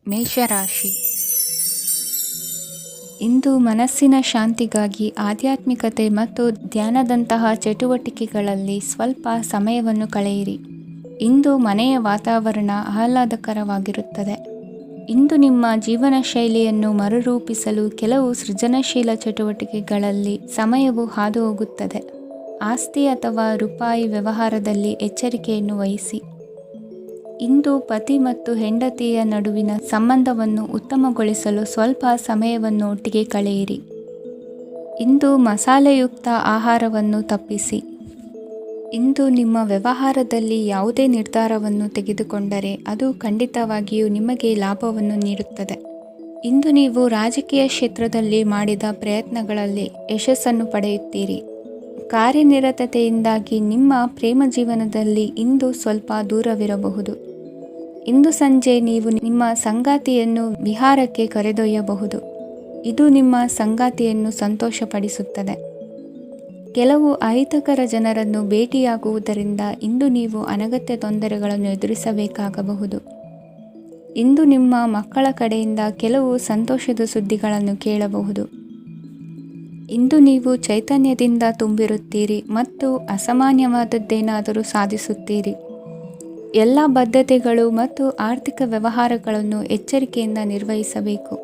ಮೇಷರಾಶಿ. ಇಂದು ಮನಸ್ಸಿನ ಶಾಂತಿಗಾಗಿ ಆಧ್ಯಾತ್ಮಿಕತೆ ಮತ್ತು ಧ್ಯಾನದಂತಹ ಚಟುವಟಿಕೆಗಳಲ್ಲಿ ಸ್ವಲ್ಪ ಸಮಯವನ್ನು ಕಳೆಯಿರಿ. ಇಂದು ಮನೆಯ ವಾತಾವರಣ ಆಹ್ಲಾದಕರವಾಗಿರುತ್ತದೆ. ಇಂದು ನಿಮ್ಮ ಜೀವನ ಶೈಲಿಯನ್ನು ಮರುರೂಪಿಸಲು ಕೆಲವು ಸೃಜನಶೀಲ ಚಟುವಟಿಕೆಗಳಲ್ಲಿ ಸಮಯವು ಹಾದುಹೋಗುತ್ತದೆ. ಆಸ್ತಿ ಅಥವಾ ರೂಪಾಯಿ ವ್ಯವಹಾರದಲ್ಲಿ ಎಚ್ಚರಿಕೆಯನ್ನು ವಹಿಸಿ. ಇಂದು ಪತಿ ಮತ್ತು ಹೆಂಡತಿಯ ನಡುವಿನ ಸಂಬಂಧವನ್ನು ಉತ್ತಮಗೊಳಿಸಲು ಸ್ವಲ್ಪ ಸಮಯವನ್ನು ಒಟ್ಟಿಗೆ ಕಳೆಯಿರಿ. ಇಂದು ಮಸಾಲೆಯುಕ್ತ ಆಹಾರವನ್ನು ತಪ್ಪಿಸಿ. ಇಂದು ನಿಮ್ಮ ವ್ಯವಹಾರದಲ್ಲಿ ಯಾವುದೇ ನಿರ್ಧಾರವನ್ನು ತೆಗೆದುಕೊಂಡರೆ ಅದು ಖಂಡಿತವಾಗಿಯೂ ನಿಮಗೆ ಲಾಭವನ್ನು ನೀಡುತ್ತದೆ. ಇಂದು ನೀವು ರಾಜಕೀಯ ಕ್ಷೇತ್ರದಲ್ಲಿ ಮಾಡಿದ ಪ್ರಯತ್ನಗಳಲ್ಲಿ ಯಶಸ್ಸನ್ನು ಪಡೆಯುತ್ತೀರಿ. ಕಾರ್ಯನಿರತತೆಯಿಂದಾಗಿ ನಿಮ್ಮ ಪ್ರೇಮ ಜೀವನದಲ್ಲಿ ಇಂದು ಸ್ವಲ್ಪ ದೂರವಿರಬಹುದು. ಇಂದು ಸಂಜೆ ನೀವು ನಿಮ್ಮ ಸಂಗಾತಿಯನ್ನು ವಿಹಾರಕ್ಕೆ ಕರೆದೊಯ್ಯಬಹುದು. ಇದು ನಿಮ್ಮ ಸಂಗಾತಿಯನ್ನು ಸಂತೋಷಪಡಿಸುತ್ತದೆ. ಕೆಲವು ಅಹಿತಕರ ಜನರನ್ನು ಭೇಟಿಯಾಗುವುದರಿಂದ ಇಂದು ನೀವು ಅನಗತ್ಯ ತೊಂದರೆಗಳನ್ನು ಎದುರಿಸಬೇಕಾಗಬಹುದು. ಇಂದು ನಿಮ್ಮ ಮಕ್ಕಳ ಕಡೆಯಿಂದ ಕೆಲವು ಸಂತೋಷದ ಸುದ್ದಿಗಳನ್ನು ಕೇಳಬಹುದು. ಇಂದು ನೀವು ಚೈತನ್ಯದಿಂದ ತುಂಬಿರುತ್ತೀರಿ ಮತ್ತು ಅಸಾಮಾನ್ಯವಾದದ್ದೇನಾದರೂ ಸಾಧಿಸುತ್ತೀರಿ. ಎಲ್ಲ ಬದ್ಧತೆಗಳು ಮತ್ತು ಆರ್ಥಿಕ ವ್ಯವಹಾರಗಳನ್ನು ಎಚ್ಚರಿಕೆಯಿಂದ ನಿರ್ವಹಿಸಬೇಕು.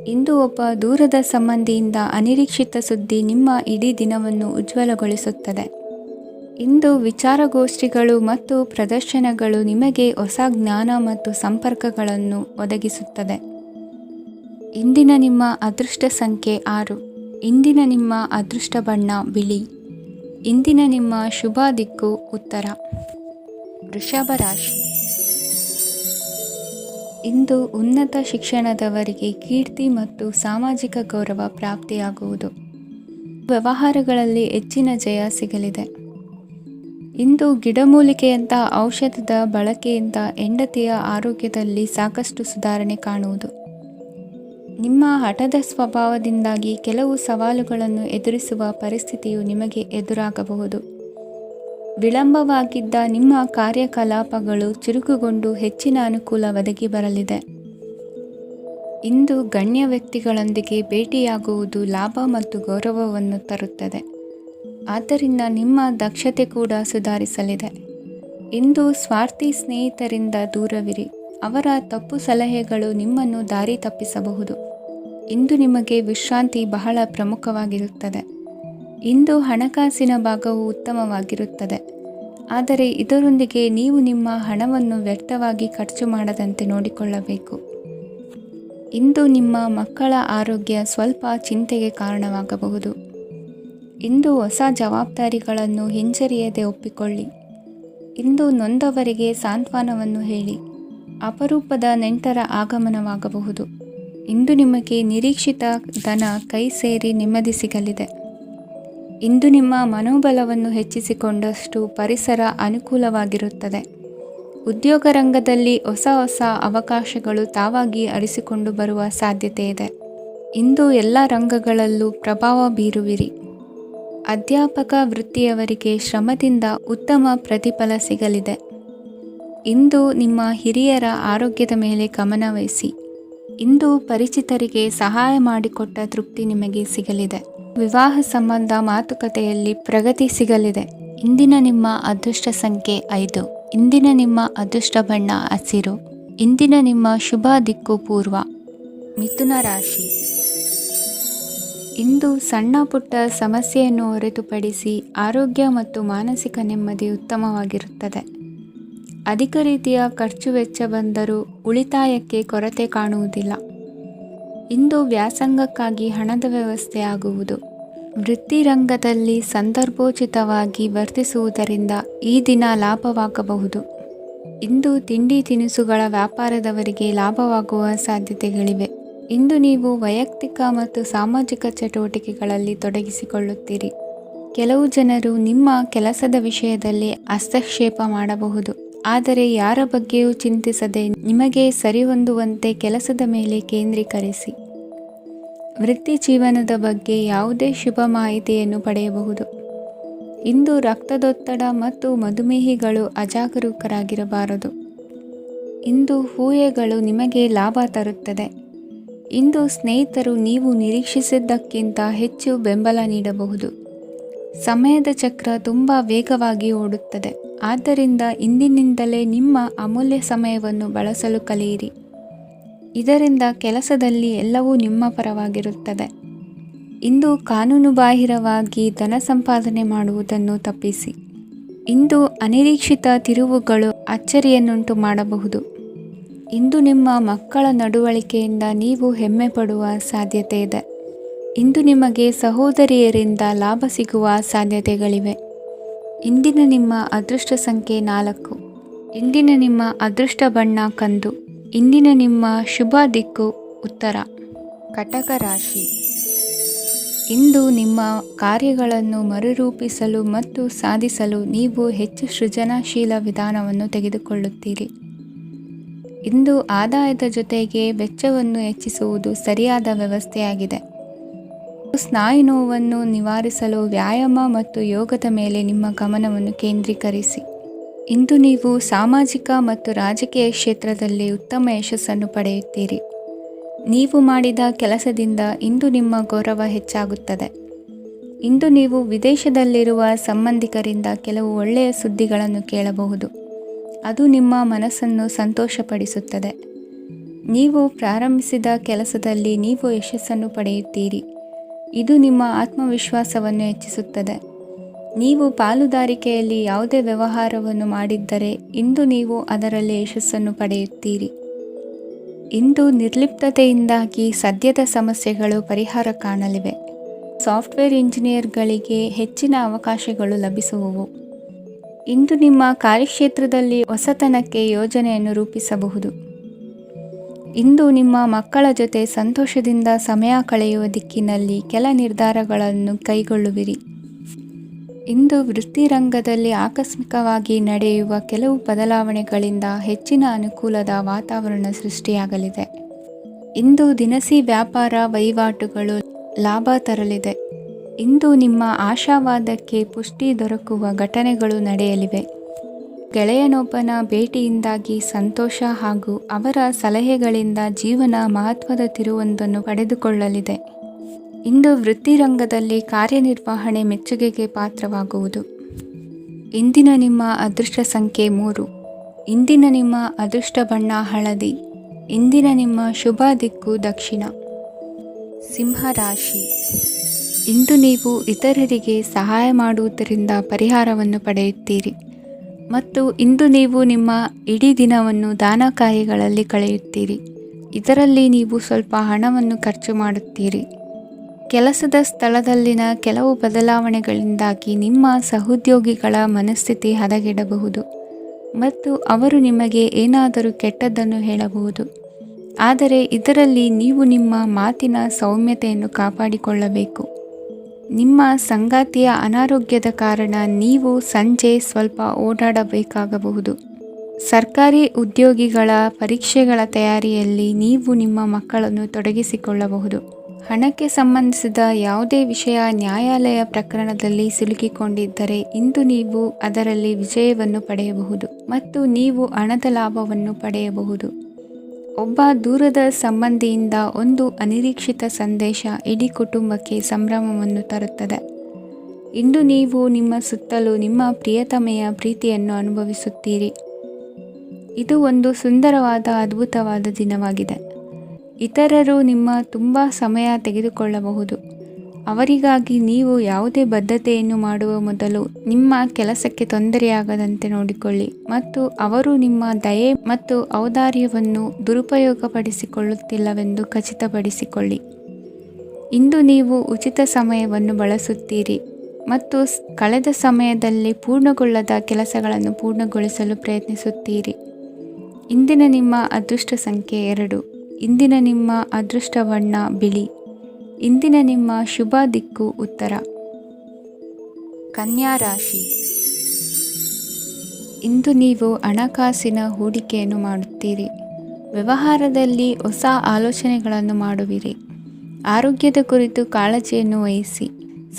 ಇಂದು ಒಬ್ಬ ದೂರದ ಸಂಬಂಧಿಯಿಂದ ಅನಿರೀಕ್ಷಿತ ಸುದ್ದಿ ನಿಮ್ಮ ಇಡೀ ದಿನವನ್ನು ಉಜ್ವಲಗೊಳಿಸುತ್ತದೆ. ಇಂದು ವಿಚಾರಗೋಷ್ಠಿಗಳು ಮತ್ತು ಪ್ರದರ್ಶನಗಳು ನಿಮಗೆ ಹೊಸ ಜ್ಞಾನ ಮತ್ತು ಸಂಪರ್ಕಗಳನ್ನು ಒದಗಿಸುತ್ತದೆ. ಇಂದಿನ ನಿಮ್ಮ ಅದೃಷ್ಟ ಸಂಖ್ಯೆ 6. ಇಂದಿನ ನಿಮ್ಮ ಅದೃಷ್ಟ ಬಣ್ಣ ಬಿಳಿ. ಇಂದಿನ ನಿಮ್ಮ ಶುಭ ದಿಕ್ಕು ಉತ್ತರ. ವೃಷಭ ರಾಶಿ. ಇಂದು ಉನ್ನತ ಶಿಕ್ಷಣದವರಿಗೆ ಕೀರ್ತಿ ಮತ್ತು ಸಾಮಾಜಿಕ ಗೌರವ ಪ್ರಾಪ್ತಿಯಾಗುವುದು. ವ್ಯವಹಾರಗಳಲ್ಲಿ ಹೆಚ್ಚಿನ ಜಯ ಸಿಗಲಿದೆ. ಇಂದು ಗಿಡಮೂಲಿಕೆಯಂತಹ ಔಷಧದ ಬಳಕೆಯಿಂದ ಹೆಂಡತಿಯ ಆರೋಗ್ಯದಲ್ಲಿ ಸಾಕಷ್ಟು ಸುಧಾರಣೆ ಕಾಣುವುದು. ನಿಮ್ಮ ಹಠದ ಸ್ವಭಾವದಿಂದಾಗಿ ಕೆಲವು ಸವಾಲುಗಳನ್ನು ಎದುರಿಸುವ ಪರಿಸ್ಥಿತಿಯು ನಿಮಗೆ ಎದುರಾಗಬಹುದು. ವಿಳಂಬವಾಗಿದ್ದ ನಿಮ್ಮ ಕಾರ್ಯಕಲಾಪಗಳು ಚುರುಕುಗೊಂಡು ಹೆಚ್ಚಿನ ಅನುಕೂಲ ಒದಗಿ ಬರಲಿದೆ. ಇಂದು ಗಣ್ಯ ವ್ಯಕ್ತಿಗಳೊಂದಿಗೆ ಭೇಟಿಯಾಗುವುದು ಲಾಭ ಮತ್ತು ಗೌರವವನ್ನು ತರುತ್ತದೆ. ಆದ್ದರಿಂದ ನಿಮ್ಮ ದಕ್ಷತೆ ಕೂಡ ಸುಧಾರಿಸಲಿದೆ. ಇಂದು ಸ್ವಾರ್ಥಿ ಸ್ನೇಹಿತರಿಂದ ದೂರವಿರಿ. ಅವರ ತಪ್ಪು ಸಲಹೆಗಳು ನಿಮ್ಮನ್ನು ದಾರಿ ತಪ್ಪಿಸಬಹುದು. ಇಂದು ನಿಮಗೆ ವಿಶ್ರಾಂತಿ ಬಹಳ ಪ್ರಮುಖವಾಗಿರುತ್ತದೆ. ಇಂದು ಹಣಕಾಸಿನ ಭಾಗವು ಉತ್ತಮವಾಗಿರುತ್ತದೆ. ಆದರೆ ಇದರೊಂದಿಗೆ ನೀವು ನಿಮ್ಮ ಹಣವನ್ನು ವ್ಯರ್ಥವಾಗಿ ಖರ್ಚು ಮಾಡದಂತೆ ನೋಡಿಕೊಳ್ಳಬೇಕು. ಇಂದು ನಿಮ್ಮ ಮಕ್ಕಳ ಆರೋಗ್ಯ ಸ್ವಲ್ಪ ಚಿಂತೆಗೆ ಕಾರಣವಾಗಬಹುದು. ಇಂದು ಹೊಸ ಜವಾಬ್ದಾರಿಗಳನ್ನು ಹಿಂಜರಿಯದೆ ಒಪ್ಪಿಕೊಳ್ಳಿ. ಇಂದು ನೊಂದವರಿಗೆ ಸಾಂತ್ವನವನ್ನು ಹೇಳಿ. ಅಪರೂಪದ ನೆಂಟರ ಆಗಮನವಾಗಬಹುದು. ಇಂದು ನಿಮಗೆ ನಿರೀಕ್ಷಿತ ಧನ ಕೈ ಸೇರಿ ನೆಮ್ಮದಿ ಸಿಗಲಿದೆ. ಇಂದು ನಿಮ್ಮ ಮನೋಬಲವನ್ನು ಹೆಚ್ಚಿಸಿಕೊಂಡಷ್ಟು ಪರಿಸರ ಅನುಕೂಲವಾಗಿರುತ್ತದೆ. ಉದ್ಯೋಗ ರಂಗದಲ್ಲಿ ಹೊಸ ಹೊಸ ಅವಕಾಶಗಳು ತಾವಾಗಿ ಅರಿಸಿಕೊಂಡು ಬರುವ ಸಾಧ್ಯತೆ ಇದೆ. ಇಂದು ಎಲ್ಲ ರಂಗಗಳಲ್ಲೂ ಪ್ರಭಾವ ಬೀರುವಿರಿ. ಅಧ್ಯಾಪಕ ವೃತ್ತಿಯವರಿಗೆ ಶ್ರಮದಿಂದ ಉತ್ತಮ ಪ್ರತಿಫಲ ಸಿಗಲಿದೆ. ಇಂದು ನಿಮ್ಮ ಹಿರಿಯರ ಆರೋಗ್ಯದ ಮೇಲೆ ಗಮನವಹಿಸಿ. ಇಂದು ಪರಿಚಿತರಿಗೆ ಸಹಾಯ ಮಾಡಿಕೊಟ್ಟ ತೃಪ್ತಿ ನಿಮಗೆ ಸಿಗಲಿದೆ. ವಿವಾಹ ಸಂಬಂಧ ಮಾತುಕತೆಯಲ್ಲಿ ಪ್ರಗತಿ ಸಿಗಲಿದೆ. ಇಂದಿನ ನಿಮ್ಮ ಅದೃಷ್ಟ ಸಂಖ್ಯೆ 5. ಇಂದಿನ ನಿಮ್ಮ ಅದೃಷ್ಟ ಬಣ್ಣ ಹಸಿರು. ಇಂದಿನ ನಿಮ್ಮ ಶುಭ ದಿಕ್ಕು ಪೂರ್ವ. ಮಿಥುನ ರಾಶಿ. ಇಂದು ಸಣ್ಣ ಪುಟ್ಟ ಸಮಸ್ಯೆಯನ್ನು ಹೊರತುಪಡಿಸಿ ಆರೋಗ್ಯ ಮತ್ತು ಮಾನಸಿಕ ನೆಮ್ಮದಿ ಉತ್ತಮವಾಗಿರುತ್ತದೆ. ಅಧಿಕ ರೀತಿಯ ಖರ್ಚು ವೆಚ್ಚ ಬಂದರೂ ಉಳಿತಾಯಕ್ಕೆ ಕೊರತೆ ಕಾಣುವುದಿಲ್ಲ. ಇಂದು ವ್ಯಾಸಂಗಕ್ಕಾಗಿ ಹಣದ ವ್ಯವಸ್ಥೆ ಆಗುವುದು. ವೃತ್ತಿರಂಗದಲ್ಲಿ ಸಂದರ್ಭೋಚಿತವಾಗಿ ವರ್ತಿಸುವುದರಿಂದ ಈ ದಿನ ಲಾಭವಾಗಬಹುದು. ಇಂದು ತಿಂಡಿ ತಿನಿಸುಗಳ ವ್ಯಾಪಾರದವರಿಗೆ ಲಾಭವಾಗುವ ಸಾಧ್ಯತೆಗಳಿವೆ. ಇಂದು ನೀವು ವೈಯಕ್ತಿಕ ಮತ್ತು ಸಾಮಾಜಿಕ ಚಟುವಟಿಕೆಗಳಲ್ಲಿ ತೊಡಗಿಸಿಕೊಳ್ಳುತ್ತೀರಿ. ಕೆಲವು ಜನರು ನಿಮ್ಮ ಕೆಲಸದ ವಿಷಯದಲ್ಲಿ ಹಸ್ತಕ್ಷೇಪ ಮಾಡಬಹುದು. ಆದರೆ ಯಾರ ಬಗ್ಗೆಯೂ ಚಿಂತಿಸದೆ ನಿಮಗೆ ಸರಿಹೊಂದುವಂತೆ ಕೆಲಸದ ಮೇಲೆ ಕೇಂದ್ರೀಕರಿಸಿ. ವೃತ್ತಿ ಜೀವನದ ಬಗ್ಗೆ ಯಾವುದೇ ಶುಭ ಮಾಹಿತಿಯನ್ನು ಪಡೆಯಬಹುದು. ಇಂದು ರಕ್ತದೊತ್ತಡ ಮತ್ತು ಮಧುಮೇಹಿಗಳು ಅಜಾಗರೂಕರಾಗಿರಬಾರದು. ಇಂದು ಊಹೆಗಳು ನಿಮಗೆ ಲಾಭ ತರುತ್ತದೆ. ಇಂದು ಸ್ನೇಹಿತರು ನೀವು ನಿರೀಕ್ಷಿಸಿದ್ದಕ್ಕಿಂತ ಹೆಚ್ಚು ಬೆಂಬಲ ನೀಡಬಹುದು. ಸಮಯದ ಚಕ್ರ ತುಂಬ ವೇಗವಾಗಿ ಓಡುತ್ತದೆ. ಆದ್ದರಿಂದ ಇಂದಿನಿಂದಲೇ ನಿಮ್ಮ ಅಮೂಲ್ಯ ಸಮಯವನ್ನು ಬಳಸಲು ಕಲಿಯಿರಿ. ಇದರಿಂದ ಕೆಲಸದಲ್ಲಿ ಎಲ್ಲವೂ ನಿಮ್ಮ ಪರವಾಗಿರುತ್ತದೆ. ಇಂದು ಕಾನೂನುಬಾಹಿರವಾಗಿ ಧನ ಸಂಪಾದನೆ ಮಾಡುವುದನ್ನು ತಪ್ಪಿಸಿ. ಇಂದು ಅನಿರೀಕ್ಷಿತ ತಿರುವುಗಳು ಅಚ್ಚರಿಯನ್ನುಂಟು ಮಾಡಬಹುದು. ಇಂದು ನಿಮ್ಮ ಮಕ್ಕಳ ನಡವಳಿಕೆಯಿಂದ ನೀವು ಹೆಮ್ಮೆ ಪಡುವ ಸಾಧ್ಯತೆ ಇದೆ. ಇಂದು ನಿಮಗೆ ಸಹೋದರಿಯರಿಂದ ಲಾಭ ಸಿಗುವ ಸಾಧ್ಯತೆಗಳಿವೆ. ಇಂದಿನ ನಿಮ್ಮ ಅದೃಷ್ಟ ಸಂಖ್ಯೆ 4. ಇಂದಿನ ನಿಮ್ಮ ಅದೃಷ್ಟ ಬಣ್ಣ ಕಂದು. ಇಂದಿನ ನಿಮ್ಮ ಶುಭ ದಿಕ್ಕು ಉತ್ತರ. ಕಟಕ ರಾಶಿ. ಇಂದು ನಿಮ್ಮ ಕಾರ್ಯಗಳನ್ನು ಮರುರೂಪಿಸಲು ಮತ್ತು ಸಾಧಿಸಲು ನೀವು ಹೆಚ್ಚು ಸೃಜನಶೀಲ ವಿಧಾನವನ್ನು ತೆಗೆದುಕೊಳ್ಳುತ್ತೀರಿ. ಇಂದು ಆದಾಯದ ಜೊತೆಗೆ ವೆಚ್ಚವನ್ನು ಹೆಚ್ಚಿಸುವುದು ಸರಿಯಾದ ವ್ಯವಸ್ಥೆಯಾಗಿದೆ. ಸ್ನಾಯು ನೋವನ್ನು ನಿವಾರಿಸಲು ವ್ಯಾಯಾಮ ಮತ್ತು ಯೋಗದ ಮೇಲೆ ನಿಮ್ಮ ಗಮನವನ್ನು ಕೇಂದ್ರೀಕರಿಸಿ. ಇಂದು ನೀವು ಸಾಮಾಜಿಕ ಮತ್ತು ರಾಜಕೀಯ ಕ್ಷೇತ್ರದಲ್ಲಿ ಉತ್ತಮ ಯಶಸ್ಸನ್ನು ಪಡೆಯುತ್ತೀರಿ. ನೀವು ಮಾಡಿದ ಕೆಲಸದಿಂದ ಇಂದು ನಿಮ್ಮ ಗೌರವ ಹೆಚ್ಚಾಗುತ್ತದೆ. ಇಂದು ನೀವು ವಿದೇಶದಲ್ಲಿರುವ ಸಂಬಂಧಿಕರಿಂದ ಕೆಲವು ಒಳ್ಳೆಯ ಸುದ್ದಿಗಳನ್ನು ಕೇಳಬಹುದು. ಅದು ನಿಮ್ಮ ಮನಸ್ಸನ್ನು ಸಂತೋಷಪಡಿಸುತ್ತದೆ. ನೀವು ಪ್ರಾರಂಭಿಸಿದ ಕೆಲಸದಲ್ಲಿ ನೀವು ಯಶಸ್ಸನ್ನು ಪಡೆಯುತ್ತೀರಿ. ಇದು ನಿಮ್ಮ ಆತ್ಮವಿಶ್ವಾಸವನ್ನು ಹೆಚ್ಚಿಸುತ್ತದೆ. ನೀವು ಪಾಲುದಾರಿಕೆಯಲ್ಲಿ ಯಾವುದೇ ವ್ಯವಹಾರವನ್ನು ಮಾಡಿದ್ದರೆ ಇಂದು ನೀವು ಅದರಲ್ಲಿ ಯಶಸ್ಸನ್ನು ಪಡೆಯುತ್ತೀರಿ. ಇಂದು ನಿರ್ಲಿಪ್ತತೆಯಿಂದಾಗಿ ಸದ್ಯದ ಸಮಸ್ಯೆಗಳು ಪರಿಹಾರ ಕಾಣಲಿವೆ. ಸಾಫ್ಟ್ವೇರ್ ಇಂಜಿನಿಯರ್ಗಳಿಗೆ ಹೆಚ್ಚಿನ ಅವಕಾಶಗಳು ಲಭಿಸುವವು. ಇಂದು ನಿಮ್ಮ ಕಾರ್ಯಕ್ಷೇತ್ರದಲ್ಲಿ ಹೊಸತನಕ್ಕೆ ಯೋಜನೆಯನ್ನು ರೂಪಿಸಬಹುದು. ಇಂದು ನಿಮ್ಮ ಮಕ್ಕಳ ಜೊತೆ ಸಂತೋಷದಿಂದ ಸಮಯ ಕಳೆಯುವ ದಿಕ್ಕಿನಲ್ಲಿ ಕೆಲ ನಿರ್ಧಾರಗಳನ್ನು ಕೈಗೊಳ್ಳುವಿರಿ. ಇಂದು ವೃತ್ತಿರಂಗದಲ್ಲಿ ಆಕಸ್ಮಿಕವಾಗಿ ನಡೆಯುವ ಕೆಲವು ಬದಲಾವಣೆಗಳಿಂದ ಹೆಚ್ಚಿನ ಅನುಕೂಲದ ವಾತಾವರಣ ಸೃಷ್ಟಿಯಾಗಲಿದೆ. ಇಂದು ದಿನಸಿ ವ್ಯಾಪಾರ ವಹಿವಾಟುಗಳು ಲಾಭ ತರಲಿದೆ. ಇಂದು ನಿಮ್ಮ ಆಶಾವಾದಕ್ಕೆ ಪುಷ್ಟಿ ದೊರಕುವ ಘಟನೆಗಳು ನಡೆಯಲಿವೆ. ಗೆಳೆಯನೊಬ್ಬನ ಭೇಟಿಯಿಂದಾಗಿ ಸಂತೋಷ ಹಾಗೂ ಅವರ ಸಲಹೆಗಳಿಂದ ಜೀವನ ಮಹತ್ವದ ತಿರುವೊಂದನ್ನು ಪಡೆದುಕೊಳ್ಳಲಿದೆ. ಇಂದು ವೃತ್ತಿರಂಗದಲ್ಲಿ ಕಾರ್ಯನಿರ್ವಹಣೆ ಮೆಚ್ಚುಗೆಗೆ ಪಾತ್ರವಾಗುವುದು. ಇಂದಿನ ನಿಮ್ಮ ಅದೃಷ್ಟ ಸಂಖ್ಯೆ 3. ಇಂದಿನ ನಿಮ್ಮ ಅದೃಷ್ಟ ಬಣ್ಣ ಹಳದಿ. ಇಂದಿನ ನಿಮ್ಮ ಶುಭ ದಿಕ್ಕು ದಕ್ಷಿಣ. ಸಿಂಹರಾಶಿ. ಇಂದು ನೀವು ಇತರರಿಗೆ ಸಹಾಯ ಮಾಡುವುದರಿಂದ ಪರಿಹಾರವನ್ನು ಪಡೆಯುತ್ತೀರಿ ಮತ್ತು ಇಂದು ನೀವು ನಿಮ್ಮ ಇಡೀ ದಿನವನ್ನು ದಾನ ಕಾರ್ಯಗಳಲ್ಲಿ ಕಳೆಯುತ್ತೀರಿ. ಇದರಲ್ಲಿ ನೀವು ಸ್ವಲ್ಪ ಹಣವನ್ನು ಖರ್ಚು ಮಾಡುತ್ತೀರಿ. ಕೆಲಸದ ಸ್ಥಳದಲ್ಲಿನ ಕೆಲವು ಬದಲಾವಣೆಗಳಿಂದಾಗಿ ನಿಮ್ಮ ಸಹೋದ್ಯೋಗಿಗಳ ಮನಸ್ಥಿತಿ ಹದಗೆಡಬಹುದು ಮತ್ತು ಅವರು ನಿಮಗೆ ಏನಾದರೂ ಕೆಟ್ಟದ್ದನ್ನು ಹೇಳಬಹುದು. ಆದರೆ ಇದರಲ್ಲಿ ನೀವು ನಿಮ್ಮ ಮಾತಿನ ಸೌಮ್ಯತೆಯನ್ನು ಕಾಪಾಡಿಕೊಳ್ಳಬೇಕು. ನಿಮ್ಮ ಸಂಗಾತಿಯ ಅನಾರೋಗ್ಯದ ಕಾರಣ ನೀವು ಸಂಜೆ ಸ್ವಲ್ಪ ಓಡಾಡಬೇಕಾಗಬಹುದು. ಸರ್ಕಾರಿ ಉದ್ಯೋಗಿಗಳ ಪರೀಕ್ಷೆಗಳ ತಯಾರಿಯಲ್ಲಿ ನೀವು ನಿಮ್ಮ ಮಕ್ಕಳನ್ನು ತೊಡಗಿಸಿಕೊಳ್ಳಬಹುದು. ಹಣಕ್ಕೆ ಸಂಬಂಧಿಸಿದ ಯಾವುದೇ ವಿಷಯ ನ್ಯಾಯಾಲಯ ಪ್ರಕರಣದಲ್ಲಿ ಸಿಲುಕಿಕೊಂಡಿದ್ದರೆ ಇಂದು ನೀವು ಅದರಲ್ಲಿ ವಿಜಯವನ್ನು ಪಡೆಯಬಹುದು ಮತ್ತು ನೀವು ಹಣದ ಲಾಭವನ್ನು ಪಡೆಯಬಹುದು. ಒಬ್ಬ ದೂರದ ಸಂಬಂಧಿಯಿಂದ ಒಂದು ಅನಿರೀಕ್ಷಿತ ಸಂದೇಶ ಇಡೀ ಕುಟುಂಬಕ್ಕೆ ಸಂಭ್ರಮವನ್ನು ತರುತ್ತದೆ. ಇಂದು ನೀವು ನಿಮ್ಮ ಸುತ್ತಲೂ ನಿಮ್ಮ ಪ್ರಿಯತಮೆಯ ಪ್ರೀತಿಯನ್ನು ಅನುಭವಿಸುತ್ತೀರಿ. ಇದು ಒಂದು ಸುಂದರವಾದ ಅದ್ಭುತವಾದ ದಿನವಾಗಿದೆ. ಇತರರು ನಿಮ್ಮ ತುಂಬ ಸಮಯ ತೆಗೆದುಕೊಳ್ಳಬಹುದು. ಅವರಿಗಾಗಿ ನೀವು ಯಾವುದೇ ಬದ್ಧತೆಯನ್ನು ಮಾಡುವ ಮೊದಲು ನಿಮ್ಮ ಕೆಲಸಕ್ಕೆ ತೊಂದರೆಯಾಗದಂತೆ ನೋಡಿಕೊಳ್ಳಿ ಮತ್ತು ಅವರು ನಿಮ್ಮ ದಯೆ ಮತ್ತು ಔದಾರ್ಯವನ್ನು ದುರುಪಯೋಗಪಡಿಸಿಕೊಳ್ಳುತ್ತಿಲ್ಲವೆಂದು ಖಚಿತಪಡಿಸಿಕೊಳ್ಳಿ. ಇಂದು ನೀವು ಉಚಿತ ಸಮಯವನ್ನು ಬಳಸುತ್ತೀರಿ ಮತ್ತು ಕಳೆದ ಸಮಯದಲ್ಲಿ ಪೂರ್ಣಗೊಳ್ಳದ ಕೆಲಸಗಳನ್ನು ಪೂರ್ಣಗೊಳಿಸಲು ಪ್ರಯತ್ನಿಸುತ್ತೀರಿ. ಇಂದಿನ ನಿಮ್ಮ ಅದೃಷ್ಟ ಸಂಖ್ಯೆ 2. ಇಂದಿನ ನಿಮ್ಮ ಅದೃಷ್ಟ ಬಣ್ಣ ಬಿಳಿ. ಇಂದಿನ ನಿಮ್ಮ ಶುಭ ದಿಕ್ಕು ಉತ್ತರ. ಕನ್ಯಾ ರಾಶಿ. ಇಂದು ನೀವು ಹಣಕಾಸಿನ ಹೂಡಿಕೆಯನ್ನು ಮಾಡುತ್ತೀರಿ. ವ್ಯವಹಾರದಲ್ಲಿ ಹೊಸ ಆಲೋಚನೆಗಳನ್ನು ಮಾಡುವಿರಿ. ಆರೋಗ್ಯದ ಕುರಿತು ಕಾಳಜಿಯನ್ನು ವಹಿಸಿ.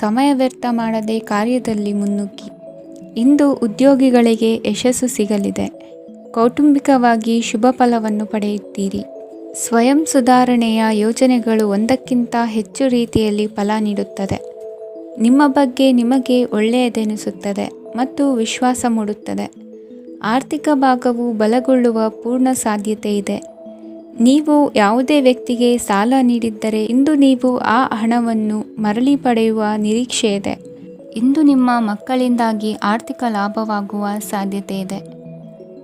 ಸಮಯ ವ್ಯರ್ಥ ಮಾಡದೆ ಕಾರ್ಯದಲ್ಲಿ ಮುನ್ನುಗ್ಗಿ. ಇಂದು ಉದ್ಯೋಗಿಗಳಿಗೆ ಯಶಸ್ಸು ಸಿಗಲಿದೆ. ಕೌಟುಂಬಿಕವಾಗಿ ಶುಭ ಫಲವನ್ನು ಪಡೆಯುತ್ತೀರಿ. ಸ್ವಯಂ ಸುಧಾರಣೆಯ ಯೋಜನೆಗಳು ಒಂದಕ್ಕಿಂತ ಹೆಚ್ಚು ರೀತಿಯಲ್ಲಿ ಫಲ ನೀಡುತ್ತದೆ. ನಿಮ್ಮ ಬಗ್ಗೆ ನಿಮಗೆ ಒಳ್ಳೆಯದೆನಿಸುತ್ತದೆ ಮತ್ತು ವಿಶ್ವಾಸ ಮೂಡುತ್ತದೆ. ಆರ್ಥಿಕ ಭಾಗವು ಬಲಗೊಳ್ಳುವ ಪೂರ್ಣ ಸಾಧ್ಯತೆ ಇದೆ. ನೀವು ಯಾವುದೇ ವ್ಯಕ್ತಿಗೆ ಸಾಲ ನೀಡಿದ್ದರೆ ಇಂದು ನೀವು ಆ ಹಣವನ್ನು ಮರಳಿ ಪಡೆಯುವ ನಿರೀಕ್ಷೆ ಇದೆ. ಇಂದು ನಿಮ್ಮ ಮಕ್ಕಳಿಂದಾಗಿ ಆರ್ಥಿಕ ಲಾಭವಾಗುವ ಸಾಧ್ಯತೆ ಇದೆ.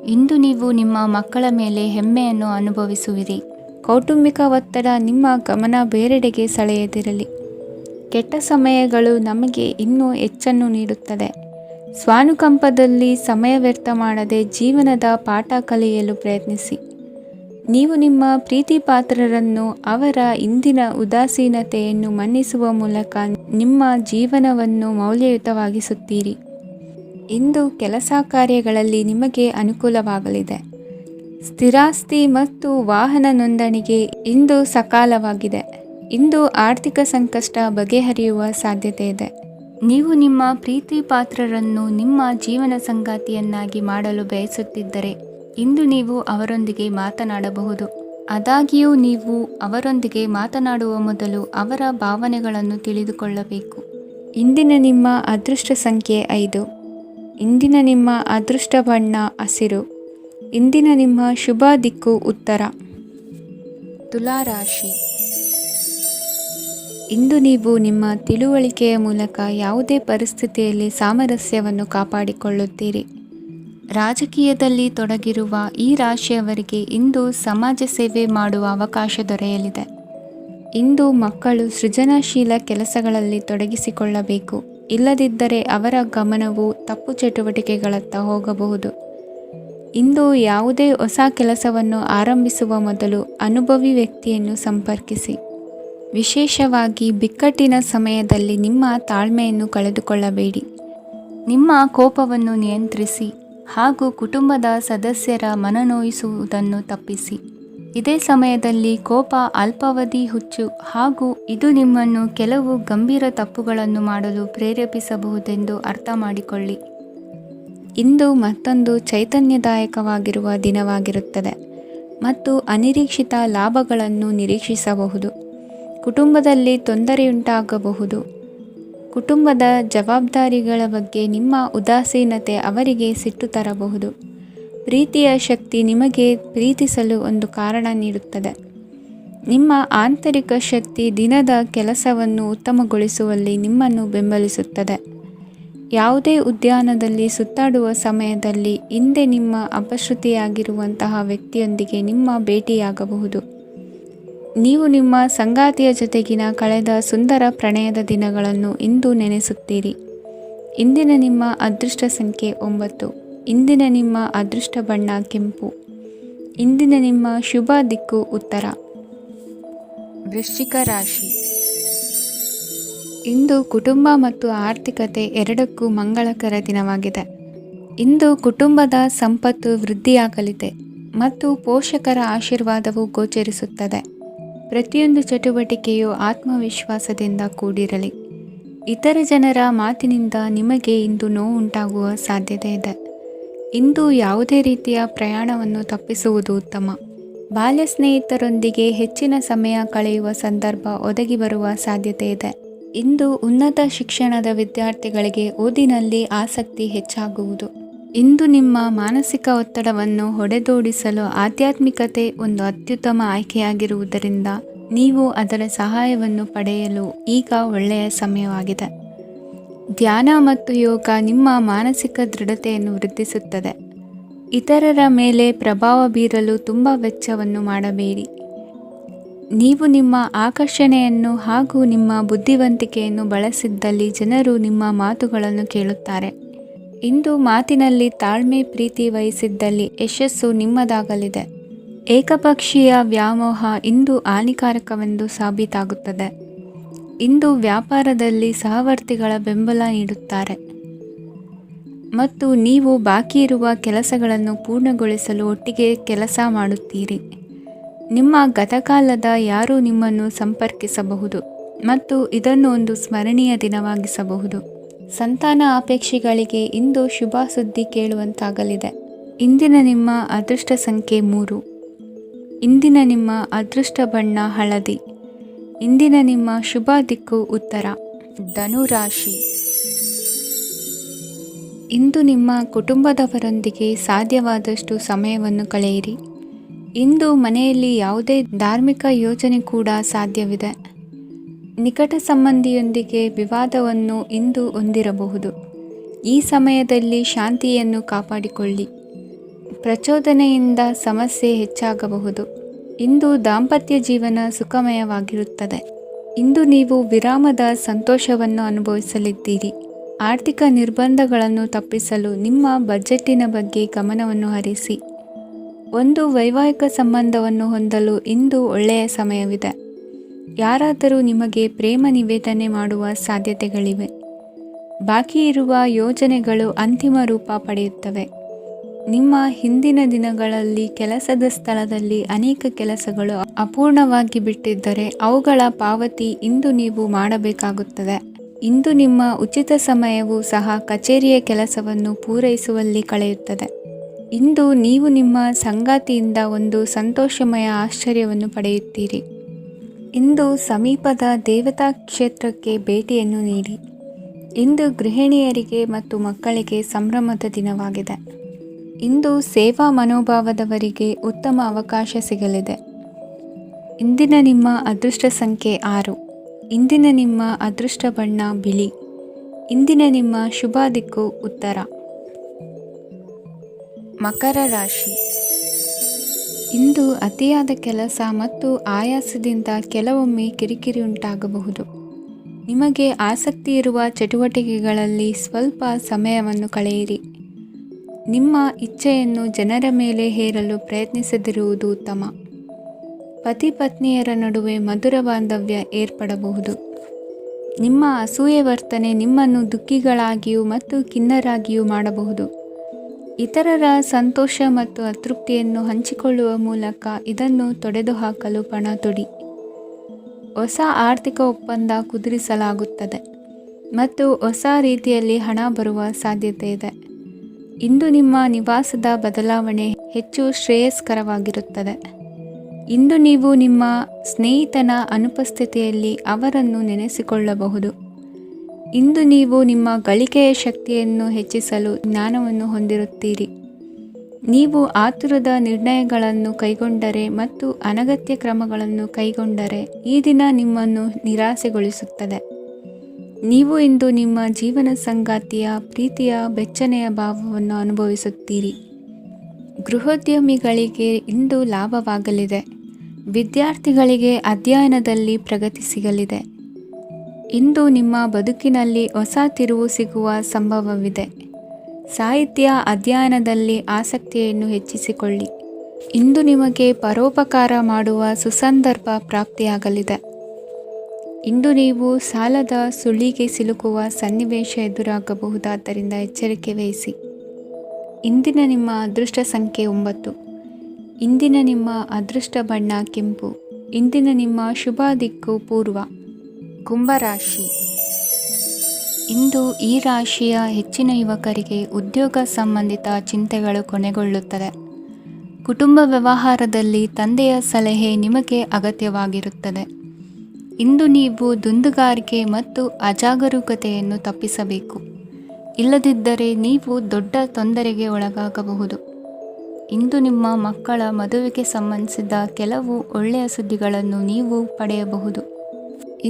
ಇಂದು ನೀವು ನಿಮ್ಮ ಮಕ್ಕಳ ಮೇಲೆ ಹೆಮ್ಮೆಯನ್ನು ಅನುಭವಿಸುವಿರಿ. ಕೌಟುಂಬಿಕ ಒತ್ತಡ ನಿಮ್ಮ ಗಮನ ಬೇರೆಡೆಗೆ ಸೆಳೆಯದಿರಲಿ. ಕೆಟ್ಟ ಸಮಯಗಳು ನಮಗೆ ಇನ್ನೂ ಹೆಚ್ಚನ್ನು ನೀಡುತ್ತದೆ. ಸ್ವಾನುಕಂಪದಲ್ಲಿ ಸಮಯ ವ್ಯರ್ಥ ಮಾಡದೆ ಜೀವನದ ಪಾಠ ಕಲಿಯಲು ಪ್ರಯತ್ನಿಸಿ. ನೀವು ನಿಮ್ಮ ಪ್ರೀತಿ ಪಾತ್ರರನ್ನು ಅವರ ಇಂದಿನ ಉದಾಸೀನತೆಯನ್ನು ಮನ್ನಿಸುವ ಮೂಲಕ ನಿಮ್ಮ ಜೀವನವನ್ನು ಮೌಲ್ಯಯುತವಾಗಿಸುತ್ತೀರಿ. ಇಂದು ಕೆಲಸ ಕಾರ್ಯಗಳಲ್ಲಿ ನಿಮಗೆ ಅನುಕೂಲವಾಗಲಿದೆ. ಸ್ಥಿರಾಸ್ತಿ ಮತ್ತು ವಾಹನ ನೋಂದಣಿಗೆ ಇಂದು ಸಕಾಲವಾಗಿದೆ. ಇಂದು ಆರ್ಥಿಕ ಸಂಕಷ್ಟ ಬಗೆಹರಿಯುವ ಸಾಧ್ಯತೆ ಇದೆ. ನೀವು ನಿಮ್ಮ ಪ್ರೀತಿ ಪಾತ್ರರನ್ನು ನಿಮ್ಮ ಜೀವನ ಸಂಗಾತಿಯನ್ನಾಗಿ ಮಾಡಲು ಬಯಸುತ್ತಿದ್ದರೆ ಇಂದು ನೀವು ಅವರೊಂದಿಗೆ ಮಾತನಾಡಬಹುದು. ಆದಾಗ್ಯೂ ನೀವು ಅವರೊಂದಿಗೆ ಮಾತನಾಡುವ ಮೊದಲು ಅವರ ಭಾವನೆಗಳನ್ನು ತಿಳಿದುಕೊಳ್ಳಬೇಕು. ಇಂದಿನ ನಿಮ್ಮ ಅದೃಷ್ಟ ಸಂಖ್ಯೆ 5. ಇಂದಿನ ನಿಮ್ಮ ಅದೃಷ್ಟ ಬಣ್ಣ ಹಸಿರು. ಇಂದಿನ ನಿಮ್ಮ ಶುಭ ದಿಕ್ಕು ಉತ್ತರ. ತುಲಾ ರಾಶಿ. ಇಂದು ನೀವು ನಿಮ್ಮ ತಿಳುವಳಿಕೆಯ ಮೂಲಕ ಯಾವುದೇ ಪರಿಸ್ಥಿತಿಯಲ್ಲಿ ಸಾಮರಸ್ಯವನ್ನು ಕಾಪಾಡಿಕೊಳ್ಳುತ್ತೀರಿ. ರಾಜಕೀಯದಲ್ಲಿ ತೊಡಗಿರುವ ಈ ರಾಶಿಯವರಿಗೆ ಇಂದು ಸಮಾಜ ಸೇವೆ ಮಾಡುವ ಅವಕಾಶ ದೊರೆಯಲಿದೆ. ಇಂದು ಮಕ್ಕಳು ಸೃಜನಶೀಲ ಕೆಲಸಗಳಲ್ಲಿ ತೊಡಗಿಸಿಕೊಳ್ಳಬೇಕು. ಇಲ್ಲದಿದ್ದರೆ ಅವರ ಗಮನವು ತಪ್ಪು ಚಟುವಟಿಕೆಗಳತ್ತ ಹೋಗಬಹುದು. ಇಂದು ಯಾವುದೇ ಹೊಸ ಕೆಲಸವನ್ನು ಆರಂಭಿಸುವ ಮೊದಲು ಅನುಭವಿ ವ್ಯಕ್ತಿಯನ್ನು ಸಂಪರ್ಕಿಸಿ. ವಿಶೇಷವಾಗಿ ಬಿಕ್ಕಟ್ಟಿನ ಸಮಯದಲ್ಲಿ ನಿಮ್ಮ ತಾಳ್ಮೆಯನ್ನು ಕಳೆದುಕೊಳ್ಳಬೇಡಿ. ನಿಮ್ಮ ಕೋಪವನ್ನು ನಿಯಂತ್ರಿಸಿ ಹಾಗೂ ಕುಟುಂಬದ ಸದಸ್ಯರ ಮನನೋಯಿಸುವುದನ್ನು ತಪ್ಪಿಸಿ. ಇದೇ ಸಮಯದಲ್ಲಿ ಕೋಪ ಅಲ್ಪಾವಧಿ ಹುಚ್ಚು ಹಾಗೂ ಇದು ನಿಮ್ಮನ್ನು ಕೆಲವು ಗಂಭೀರ ತಪ್ಪುಗಳನ್ನು ಮಾಡಲು ಪ್ರೇರೇಪಿಸಬಹುದೆಂದು ಅರ್ಥ ಮಾಡಿಕೊಳ್ಳಿ. ಇಂದು ಮತ್ತೊಂದು ಚೈತನ್ಯದಾಯಕವಾಗಿರುವ ದಿನವಾಗಿರುತ್ತದೆ ಮತ್ತು ಅನಿರೀಕ್ಷಿತ ಲಾಭಗಳನ್ನು ನಿರೀಕ್ಷಿಸಬಹುದು. ಕುಟುಂಬದಲ್ಲಿ ತೊಂದರೆಯುಂಟಾಗಬಹುದು. ಕುಟುಂಬದ ಜವಾಬ್ದಾರಿಗಳ ಬಗ್ಗೆ ನಿಮ್ಮ ಉದಾಸೀನತೆ ಅವರಿಗೆ ಸಿಟ್ಟು ತರಬಹುದು. ಪ್ರೀತಿಯ ಶಕ್ತಿ ನಿಮಗೆ ಪ್ರೀತಿಸಲು ಒಂದು ಕಾರಣ ನೀಡುತ್ತದೆ. ನಿಮ್ಮ ಆಂತರಿಕ ಶಕ್ತಿ ದಿನದ ಕೆಲಸವನ್ನು ಉತ್ತಮಗೊಳಿಸುವಲ್ಲಿ ನಿಮ್ಮನ್ನು ಬೆಂಬಲಿಸುತ್ತದೆ. ಯಾವುದೇ ಉದ್ಯಾನದಲ್ಲಿ ಸುತ್ತಾಡುವ ಸಮಯದಲ್ಲಿ ಹಿಂದೆ ನಿಮ್ಮ ಅಪಶ್ರುತಿಯಾಗಿರುವಂತಹ ವ್ಯಕ್ತಿಯೊಂದಿಗೆ ನಿಮ್ಮ ಭೇಟಿಯಾಗಬಹುದು. ನೀವು ನಿಮ್ಮ ಸಂಗಾತಿಯ ಜೊತೆಗಿನ ಕಳೆದ ಸುಂದರ ಪ್ರಣಯದ ದಿನಗಳನ್ನು ಇಂದು ನೆನೆಸುತ್ತೀರಿ. ಇಂದಿನ ನಿಮ್ಮ ಅದೃಷ್ಟ ಸಂಖ್ಯೆ 9. ಇಂದಿನ ನಿಮ್ಮ ಅದೃಷ್ಟ ಬಣ್ಣ ಕೆಂಪು. ಇಂದಿನ ನಿಮ್ಮ ಶುಭ ದಿಕ್ಕು ಉತ್ತರ. ವೃಶ್ಚಿಕ ರಾಶಿ. ಇಂದು ಕುಟುಂಬ ಮತ್ತು ಆರ್ಥಿಕತೆ ಎರಡಕ್ಕೂ ಮಂಗಳಕರ ದಿನವಾಗಿದೆ. ಇಂದು ಕುಟುಂಬದ ಸಂಪತ್ತು ವೃದ್ಧಿಯಾಗಲಿದೆ ಮತ್ತು ಪೋಷಕರ ಆಶೀರ್ವಾದವು ಗೋಚರಿಸುತ್ತದೆ. ಪ್ರತಿಯೊಂದು ಚಟುವಟಿಕೆಯು ಆತ್ಮವಿಶ್ವಾಸದಿಂದ ಕೂಡಿರಲಿ. ಇತರ ಜನರ ಮಾತಿನಿಂದ ನಿಮಗೆ ಇಂದು ನೋವು ಉಂಟಾಗುವ ಸಾಧ್ಯತೆ ಇದೆ. ಇಂದು ಯಾವುದೇ ರೀತಿಯ ಪ್ರಯಾಣವನ್ನು ತಪ್ಪಿಸುವುದು ಉತ್ತಮ. ಬಾಲ್ಯ ಸ್ನೇಹಿತರೊಂದಿಗೆ ಹೆಚ್ಚಿನ ಸಮಯ ಕಳೆಯುವ ಸಂದರ್ಭ ಒದಗಿ ಬರುವ ಸಾಧ್ಯತೆ ಇದೆ. ಇಂದು ಉನ್ನತ ಶಿಕ್ಷಣದ ವಿದ್ಯಾರ್ಥಿಗಳಿಗೆ ಓದಿನಲ್ಲಿ ಆಸಕ್ತಿ ಹೆಚ್ಚಾಗುವುದು. ಇಂದು ನಿಮ್ಮ ಮಾನಸಿಕ ಒತ್ತಡವನ್ನು ಹೊಡೆದೋಡಿಸಲು ಆಧ್ಯಾತ್ಮಿಕತೆ ಒಂದು ಅತ್ಯುತ್ತಮ ಆಯ್ಕೆಯಾಗಿರುವುದರಿಂದ ನೀವು ಅದರ ಸಹಾಯವನ್ನು ಪಡೆಯಲು ಈಗ ಒಳ್ಳೆಯ ಸಮಯವಾಗಿದೆ. ಧ್ಯಾನ ಮತ್ತು ಯೋಗ ನಿಮ್ಮ ಮಾನಸಿಕ ದೃಢತೆಯನ್ನು ವೃದ್ಧಿಸುತ್ತದೆ. ಇತರರ ಮೇಲೆ ಪ್ರಭಾವ ಬೀರಲು ತುಂಬ ವೆಚ್ಚವನ್ನು ಮಾಡಬೇಡಿ. ನೀವು ನಿಮ್ಮ ಆಕರ್ಷಣೆಯನ್ನು ಹಾಗೂ ನಿಮ್ಮ ಬುದ್ಧಿವಂತಿಕೆಯನ್ನು ಬಳಸಿದ್ದಲ್ಲಿ ಜನರು ನಿಮ್ಮ ಮಾತುಗಳನ್ನು ಕೇಳುತ್ತಾರೆ. ಇಂದು ಮಾತಿನಲ್ಲಿ ತಾಳ್ಮೆ ಪ್ರೀತಿ ವಹಿಸಿದ್ದಲ್ಲಿ ಯಶಸ್ಸು ನಿಮ್ಮದಾಗಲಿದೆ. ಏಕಪಕ್ಷೀಯ ವ್ಯಾಮೋಹ ಇಂದು ಹಾನಿಕಾರಕವೆಂದು ಸಾಬೀತಾಗುತ್ತದೆ. ಇಂದು ವ್ಯಾಪಾರದಲ್ಲಿ ಸಹವರ್ತಿಗಳ ಬೆಂಬಲ ನೀಡುತ್ತಾರೆ ಮತ್ತು ನೀವು ಬಾಕಿ ಇರುವ ಕೆಲಸಗಳನ್ನು ಪೂರ್ಣಗೊಳಿಸಲು ಒಟ್ಟಿಗೆ ಕೆಲಸ ಮಾಡುತ್ತೀರಿ. ನಿಮ್ಮ ಗತಕಾಲದ ಯಾರೂ ನಿಮ್ಮನ್ನು ಸಂಪರ್ಕಿಸಬಹುದು ಮತ್ತು ಇದನ್ನು ಒಂದು ಸ್ಮರಣೀಯ ದಿನವಾಗಿಸಬಹುದು. ಸಂತಾನ ಅಪೇಕ್ಷಿಗಳಿಗೆ ಇಂದು ಶುಭ ಸುದ್ದಿ ಕೇಳುವಂತಾಗಲಿದೆ. ಇಂದಿನ ನಿಮ್ಮ ಅದೃಷ್ಟ ಸಂಖ್ಯೆ 3. ಇಂದಿನ ನಿಮ್ಮ ಅದೃಷ್ಟ ಬಣ್ಣ ಹಳದಿ. ಇಂದಿನ ನಿಮ್ಮ ಶುಭ ದಿಕ್ಕು ಉತ್ತರ. ಧನುರಾಶಿ. ಇಂದು ನಿಮ್ಮ ಕುಟುಂಬದವರೊಂದಿಗೆ ಸಾಧ್ಯವಾದಷ್ಟು ಸಮಯವನ್ನು ಕಳೆಯಿರಿ. ಇಂದು ಮನೆಯಲ್ಲಿ ಯಾವುದೇ ಧಾರ್ಮಿಕ ಯೋಜನೆ ಕೂಡ ಸಾಧ್ಯವಿದೆ. ನಿಕಟ ಸಂಬಂಧಿಯೊಂದಿಗೆ ವಿವಾದವನ್ನು ಇಂದು ಹೊಂದಿರಬಹುದು. ಈ ಸಮಯದಲ್ಲಿ ಶಾಂತಿಯನ್ನು ಕಾಪಾಡಿಕೊಳ್ಳಿ. ಪ್ರಚೋದನೆಯಿಂದ ಸಮಸ್ಯೆ ಹೆಚ್ಚಾಗಬಹುದು. ಇಂದು ದಾಂಪತ್ಯ ಜೀವನ ಸುಖಮಯವಾಗಿರುತ್ತದೆ. ಇಂದು ನೀವು ವಿರಾಮದ ಸಂತೋಷವನ್ನು ಅನುಭವಿಸಲಿದ್ದೀರಿ. ಆರ್ಥಿಕ ನಿರ್ಬಂಧಗಳನ್ನು ತಪ್ಪಿಸಲು ನಿಮ್ಮ ಬಜೆಟ್ಟಿನ ಬಗ್ಗೆ ಗಮನವನ್ನು ಹರಿಸಿ. ಒಂದು ವೈವಾಹಿಕ ಸಂಬಂಧವನ್ನು ಹೊಂದಲು ಇಂದು ಒಳ್ಳೆಯ ಸಮಯವಿದೆ. ಯಾರಾದರೂ ನಿಮಗೆ ಪ್ರೇಮ ನಿವೇದನೆ ಮಾಡುವ ಸಾಧ್ಯತೆಗಳಿವೆ. ಬಾಕಿ ಇರುವ ಯೋಜನೆಗಳು ಅಂತಿಮ ರೂಪ ಪಡೆಯುತ್ತವೆ. ನಿಮ್ಮ ಹಿಂದಿನ ದಿನಗಳಲ್ಲಿ ಕೆಲಸದ ಸ್ಥಳದಲ್ಲಿ ಅನೇಕ ಕೆಲಸಗಳು ಅಪೂರ್ಣವಾಗಿ ಬಿಟ್ಟಿದ್ದರೆ ಅವುಗಳ ಪಾವತಿ ಇಂದು ನೀವು ಮಾಡಬೇಕಾಗುತ್ತದೆ. ಇಂದು ನಿಮ್ಮ ಉಚಿತ ಸಮಯವು ಸಹ ಕಚೇರಿಯ ಕೆಲಸವನ್ನು ಪೂರೈಸುವಲ್ಲಿ ಕಳೆಯುತ್ತದೆ. ಇಂದು ನೀವು ನಿಮ್ಮ ಸಂಗಾತಿಯಿಂದ ಒಂದು ಸಂತೋಷಮಯ ಆಶ್ಚರ್ಯವನ್ನು ಪಡೆಯುತ್ತೀರಿ. ಇಂದು ಸಮೀಪದ ದೇವತಾ ಕ್ಷೇತ್ರಕ್ಕೆ ಭೇಟಿಯನ್ನು ನೀಡಿ. ಇಂದು ಗೃಹಿಣಿಯರಿಗೆ ಮತ್ತು ಮಕ್ಕಳಿಗೆ ಸಂಭ್ರಮದ ದಿನವಾಗಿದೆ. ಇಂದು ಸೇವಾ ಮನೋಭಾವದವರಿಗೆ ಉತ್ತಮ ಅವಕಾಶ ಸಿಗಲಿದೆ. ಇಂದಿನ ನಿಮ್ಮ ಅದೃಷ್ಟ ಸಂಖ್ಯೆ 6. ಇಂದಿನ ನಿಮ್ಮ ಅದೃಷ್ಟ ಬಣ್ಣ ಬಿಳಿ. ಇಂದಿನ ನಿಮ್ಮ ಶುಭ ದಿಕ್ಕು ಉತ್ತರ. ಮಕರ ರಾಶಿ. ಇಂದು ಅತಿಯಾದ ಕೆಲಸ ಮತ್ತು ಆಯಾಸದಿಂದ ಕೆಲವೊಮ್ಮೆ ಕಿರಿಕಿರಿ ಉಂಟಾಗಬಹುದು. ನಿಮಗೆ ಆಸಕ್ತಿ ಇರುವ ಚಟುವಟಿಕೆಗಳಲ್ಲಿ ಸ್ವಲ್ಪ ಸಮಯವನ್ನು ಕಳೆಯಿರಿ. ನಿಮ್ಮ ಇಚ್ಛೆಯನ್ನು ಜನರ ಮೇಲೆ ಹೇರಲು ಪ್ರಯತ್ನಿಸದಿರುವುದು ಉತ್ತಮ. ಪತಿ ಪತ್ನಿಯರ ನಡುವೆ ಮಧುರ ಬಾಂಧವ್ಯ ಏರ್ಪಡಬಹುದು. ನಿಮ್ಮ ಅಸೂಯೆ ವರ್ತನೆ ನಿಮ್ಮನ್ನು ದುಃಖಿಗಳಾಗಿಯೂ ಮತ್ತು ಖಿನ್ನರಾಗಿಯೂ ಮಾಡಬಹುದು. ಇತರರ ಸಂತೋಷ ಮತ್ತು ಅತೃಪ್ತಿಯನ್ನು ಹಂಚಿಕೊಳ್ಳುವ ಮೂಲಕ ಇದನ್ನು ತೊಡೆದುಹಾಕಲು ಪಣ ತೊಡಿ. ಹೊಸ ಆರ್ಥಿಕ ಒಪ್ಪಂದ ಕುದುರಿಸಲಾಗುತ್ತದೆ ಮತ್ತು ಹೊಸ ರೀತಿಯಲ್ಲಿ ಹಣ ಬರುವ ಸಾಧ್ಯತೆ ಇದೆ. ಇಂದು ನಿಮ್ಮ ನಿವಾಸದ ಬದಲಾವಣೆ ಹೆಚ್ಚು ಶ್ರೇಯಸ್ಕರವಾಗಿರುತ್ತದೆ. ಇಂದು ನೀವು ನಿಮ್ಮ ಸ್ನೇಹಿತನ ಅನುಪಸ್ಥಿತಿಯಲ್ಲಿ ಅವರನ್ನು ನೆನೆಸಿಕೊಳ್ಳಬಹುದು. ಇಂದು ನೀವು ನಿಮ್ಮ ಗಳಿಕೆಯ ಶಕ್ತಿಯನ್ನು ಹೆಚ್ಚಿಸಲು ಜ್ಞಾನವನ್ನು ಹೊಂದಿರುತ್ತೀರಿ. ನೀವು ಆತುರದ ನಿರ್ಣಯಗಳನ್ನು ಕೈಗೊಂಡರೆ ಮತ್ತು ಅನಗತ್ಯ ಕ್ರಮಗಳನ್ನು ಕೈಗೊಂಡರೆ ಈ ದಿನ ನಿಮ್ಮನ್ನು ನಿರಾಸೆಗೊಳಿಸುತ್ತದೆ. ನೀವು ಇಂದು ನಿಮ್ಮ ಜೀವನ ಸಂಗಾತಿಯ ಪ್ರೀತಿಯ ಬೆಚ್ಚನೆಯ ಭಾವವನ್ನು ಅನುಭವಿಸುತ್ತೀರಿ. ಗೃಹೋದ್ಯಮಿಗಳಿಗೆ ಇಂದು ಲಾಭವಾಗಲಿದೆ. ವಿದ್ಯಾರ್ಥಿಗಳಿಗೆ ಅಧ್ಯಯನದಲ್ಲಿ ಪ್ರಗತಿ ಸಿಗಲಿದೆ. ಇಂದು ನಿಮ್ಮ ಬದುಕಿನಲ್ಲಿ ಹೊಸ ತಿರುವು ಸಿಗುವ ಸಂಭವವಿದೆ. ಸಾಹಿತ್ಯ ಅಧ್ಯಯನದಲ್ಲಿ ಆಸಕ್ತಿಯನ್ನು ಹೆಚ್ಚಿಸಿಕೊಳ್ಳಿ. ಇಂದು ನಿಮಗೆ ಪರೋಪಕಾರ ಮಾಡುವ ಸುಸಂದರ್ಭ ಪ್ರಾಪ್ತಿಯಾಗಲಿದೆ. ಇಂದು ನೀವು ಸಾಲದ ಸುಳಿಗೆ ಸಿಲುಕುವ ಸನ್ನಿವೇಶ ಎದುರಾಗಬಹುದಾದ್ದರಿಂದ ಎಚ್ಚರಿಕೆ ವಹಿಸಿ. ಇಂದಿನ ನಿಮ್ಮ ಅದೃಷ್ಟ ಸಂಖ್ಯೆ 9. ಇಂದಿನ ನಿಮ್ಮ ಅದೃಷ್ಟ ಬಣ್ಣ ಕೆಂಪು. ಇಂದಿನ ನಿಮ್ಮ ಶುಭ ದಿಕ್ಕು ಪೂರ್ವ. ಕುಂಭರಾಶಿ. ಇಂದು ಈ ರಾಶಿಯ ಹೆಚ್ಚಿನ ಯುವಕರಿಗೆ ಉದ್ಯೋಗ ಸಂಬಂಧಿತ ಚಿಂತೆಗಳು ಕೊನೆಗೊಳ್ಳುತ್ತದೆ. ಕುಟುಂಬ ವ್ಯವಹಾರದಲ್ಲಿ ತಂದೆಯ ಸಲಹೆ ನಿಮಗೆ ಅಗತ್ಯವಾಗಿರುತ್ತದೆ. ಇಂದು ನೀವು ದುಂದುಗಾರಿಕೆ ಮತ್ತು ಅಜಾಗರೂಕತೆಯನ್ನು ತಪ್ಪಿಸಬೇಕು. ಇಲ್ಲದಿದ್ದರೆ ನೀವು ದೊಡ್ಡ ತೊಂದರೆಗೆ ಒಳಗಾಗಬಹುದು. ಇಂದು ನಿಮ್ಮ ಮಕ್ಕಳ ಮದುವೆಗೆ ಸಂಬಂಧಿಸಿದ ಕೆಲವು ಒಳ್ಳೆಯ ಸುದ್ದಿಗಳನ್ನು ನೀವು ಪಡೆಯಬಹುದು.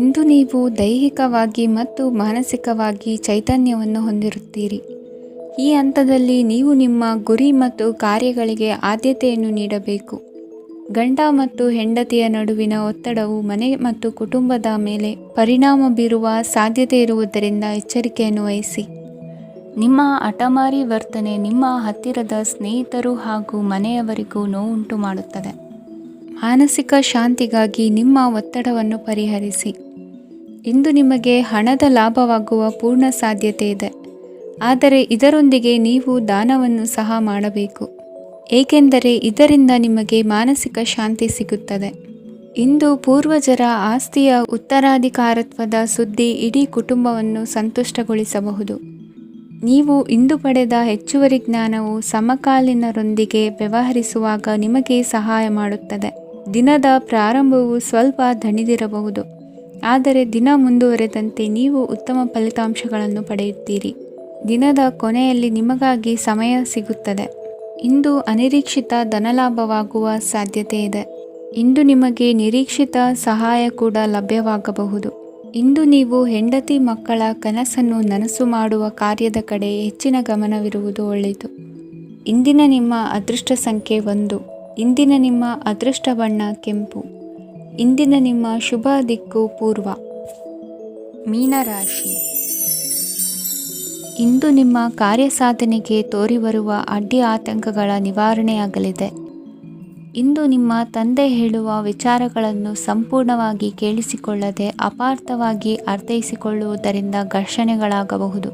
ಇಂದು ನೀವು ದೈಹಿಕವಾಗಿ ಮತ್ತು ಮಾನಸಿಕವಾಗಿ ಚೈತನ್ಯವನ್ನು ಹೊಂದಿರುತ್ತೀರಿ. ಈ ಹಂತದಲ್ಲಿ ನೀವು ನಿಮ್ಮ ಗುರಿ ಮತ್ತು ಕಾರ್ಯಗಳಿಗೆ ಆದ್ಯತೆಯನ್ನು ನೀಡಬೇಕು. ಗಂಡ ಮತ್ತು ಹೆಂಡತಿಯ ನಡುವಿನ ಒತ್ತಡವು ಮನೆ ಮತ್ತು ಕುಟುಂಬದ ಮೇಲೆ ಪರಿಣಾಮ ಬೀರುವ ಸಾಧ್ಯತೆ ಇರುವುದರಿಂದ ಎಚ್ಚರಿಕೆಯನ್ನು ವಹಿಸಿ. ನಿಮ್ಮ ಹಠಮಾರಿ ವರ್ತನೆ ನಿಮ್ಮ ಹತ್ತಿರದ ಸ್ನೇಹಿತರು ಹಾಗೂ ಮನೆಯವರಿಗೂ ನೋವುಂಟು ಮಾಡುತ್ತದೆ. ಮಾನಸಿಕ ಶಾಂತಿಗಾಗಿ ನಿಮ್ಮ ಒತ್ತಡವನ್ನು ಪರಿಹರಿಸಿ. ಇಂದು ನಿಮಗೆ ಹಣದ ಲಾಭವಾಗುವ ಪೂರ್ಣ ಸಾಧ್ಯತೆ ಇದೆ. ಆದರೆ ಇದರೊಂದಿಗೆ ನೀವು ದಾನವನ್ನು ಸಹ ಮಾಡಬೇಕು, ಏಕೆಂದರೆ ಇದರಿಂದ ನಿಮಗೆ ಮಾನಸಿಕ ಶಾಂತಿ ಸಿಗುತ್ತದೆ. ಇಂದು ಪೂರ್ವಜರ ಆಸ್ತಿಯ ಉತ್ತರಾಧಿಕಾರತ್ವದ ಸುದ್ದಿ ಇಡೀ ಕುಟುಂಬವನ್ನು ಸಂತುಷ್ಟಗೊಳಿಸಬಹುದು. ನೀವು ಇಂದು ಪಡೆದ ಹೆಚ್ಚುವರಿ ಜ್ಞಾನವು ಸಮಕಾಲೀನರೊಂದಿಗೆ ವ್ಯವಹರಿಸುವಾಗ ನಿಮಗೆ ಸಹಾಯ ಮಾಡುತ್ತದೆ. ದಿನದ ಪ್ರಾರಂಭವು ಸ್ವಲ್ಪ ದಣಿದಿರಬಹುದು, ಆದರೆ ದಿನ ಮುಂದುವರೆದಂತೆ ನೀವು ಉತ್ತಮ ಫಲಿತಾಂಶಗಳನ್ನು ಪಡೆಯುತ್ತೀರಿ. ದಿನದ ಕೊನೆಯಲ್ಲಿ ನಿಮಗಾಗಿ ಸಮಯ ಸಿಗುತ್ತದೆ. ಇಂದು ಅನಿರೀಕ್ಷಿತ ಧನಲಾಭವಾಗುವ ಸಾಧ್ಯತೆ ಇದೆ. ಇಂದು ನಿಮಗೆ ನಿರೀಕ್ಷಿತ ಸಹಾಯ ಕೂಡ ಲಭ್ಯವಾಗಬಹುದು. ಇಂದು ನೀವು ಹೆಂಡತಿ ಮಕ್ಕಳ ಕನಸನ್ನು ನನಸು ಮಾಡುವ ಕಾರ್ಯದ ಕಡೆ ಹೆಚ್ಚಿನ ಗಮನವಿರುವುದು ಒಳ್ಳೆಯದು. ಇಂದಿನ ನಿಮ್ಮ ಅದೃಷ್ಟ ಸಂಖ್ಯೆ 1. ಇಂದಿನ ನಿಮ್ಮ ಅದೃಷ್ಟ ಬಣ್ಣ ಕೆಂಪು. ಇಂದಿನ ನಿಮ್ಮ ಶುಭ ದಿಕ್ಕು ಪೂರ್ವ. ಮೀನರಾಶಿ. ಇಂದು ನಿಮ್ಮ ಕಾರ್ಯಸಾಧನೆಗೆ ತೋರಿಬರುವ ಅಡ್ಡಿ ಆತಂಕಗಳ ನಿವಾರಣೆಯಾಗಲಿದೆ. ಇಂದು ನಿಮ್ಮ ತಂದೆ ಹೇಳುವ ವಿಚಾರಗಳನ್ನು ಸಂಪೂರ್ಣವಾಗಿ ಕೇಳಿಸಿಕೊಳ್ಳದೆ ಅಪಾರ್ಥವಾಗಿ ಅರ್ಥೈಸಿಕೊಳ್ಳುವುದರಿಂದ ಘರ್ಷಣೆಗಳಾಗಬಹುದು.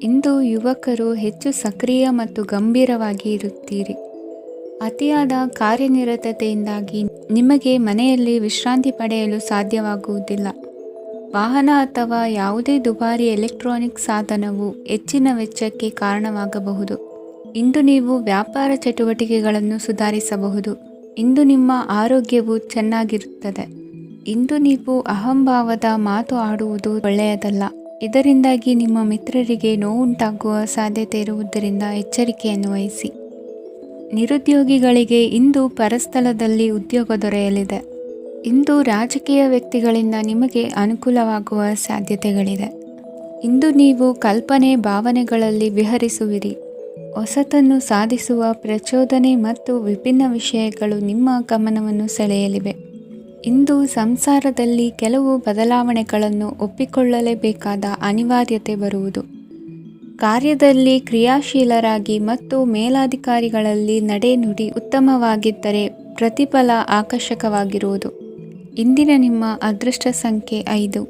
ಇಂದು ಯುವಕರು ಹೆಚ್ಚು ಸಕ್ರಿಯ ಮತ್ತು ಗಂಭೀರವಾಗಿ ಇರುತ್ತೀರಿ. ಅತಿಯಾದ ಕಾರ್ಯನಿರತತೆಯಿಂದಾಗಿ ನಿಮಗೆ ಮನೆಯಲ್ಲಿ ವಿಶ್ರಾಂತಿ ಪಡೆಯಲು ಸಾಧ್ಯವಾಗುವುದಿಲ್ಲ. ವಾಹನ ಅಥವಾ ಯಾವುದೇ ದುಬಾರಿ ಎಲೆಕ್ಟ್ರಾನಿಕ್ ಸಾಧನವು ಹೆಚ್ಚಿನ ವೆಚ್ಚಕ್ಕೆ ಕಾರಣವಾಗಬಹುದು. ಇಂದು ನೀವು ವ್ಯಾಪಾರ ಚಟುವಟಿಕೆಗಳನ್ನು ಸುಧಾರಿಸಬಹುದು. ಇಂದು ನಿಮ್ಮ ಆರೋಗ್ಯವು ಚೆನ್ನಾಗಿರುತ್ತದೆ. ಇಂದು ನೀವು ಅಹಂಭಾವದ ಮಾತು ಆಡುವುದು ಒಳ್ಳೆಯದಲ್ಲ. ಇದರಿಂದಾಗಿ ನಿಮ್ಮ ಮಿತ್ರರಿಗೆ ನೋವುಂಟಾಗುವ ಸಾಧ್ಯತೆ ಇರುವುದರಿಂದ ಎಚ್ಚರಿಕೆಯನ್ನು ವಹಿಸಿ. ನಿರುದ್ಯೋಗಿಗಳಿಗೆ ಇಂದು ಪರಸ್ಥಳದಲ್ಲಿ ಉದ್ಯೋಗ ದೊರೆಯಲಿದೆ. ಇಂದು ರಾಜಕೀಯ ವ್ಯಕ್ತಿಗಳಿಂದ ನಿಮಗೆ ಅನುಕೂಲವಾಗುವ ಸಾಧ್ಯತೆಗಳಿದೆ. ಇಂದು ನೀವು ಕಲ್ಪನೆ ಭಾವನೆಗಳಲ್ಲಿ ವಿಹರಿಸುವಿರಿ. ಹೊಸತನ್ನು ಸಾಧಿಸುವ ಪ್ರಚೋದನೆ ಮತ್ತು ವಿಭಿನ್ನ ವಿಷಯಗಳು ನಿಮ್ಮ ಗಮನವನ್ನು ಸೆಳೆಯಲಿವೆ. ಇಂದು ಸಂಸಾರದಲ್ಲಿ ಕೆಲವು ಬದಲಾವಣೆಗಳನ್ನು ಒಪ್ಪಿಕೊಳ್ಳಲೇಬೇಕಾದ ಅನಿವಾರ್ಯತೆ ಬರುವುದು. ಕಾರ್ಯದಲ್ಲಿ ಕ್ರಿಯಾಶೀಲರಾಗಿ ಮತ್ತು ಮೇಲಾಧಿಕಾರಿಗಳಲ್ಲಿ ನಡೆನುಡಿ ಉತ್ತಮವಾಗಿದ್ದರೆ ಪ್ರತಿಫಲ ಆಕರ್ಷಕವಾಗಿರುವುದು. ಇಂದಿನ ನಿಮ್ಮ ಅದೃಷ್ಟ ಸಂಖ್ಯೆ 5.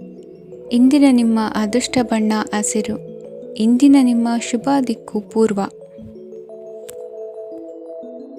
ಇಂದಿನ ನಿಮ್ಮ ಅದೃಷ್ಟ ಬಣ್ಣ ಹಸಿರು. ಇಂದಿನ ನಿಮ್ಮ ಶುಭ ದಿಕ್ಕು ಪೂರ್ವ.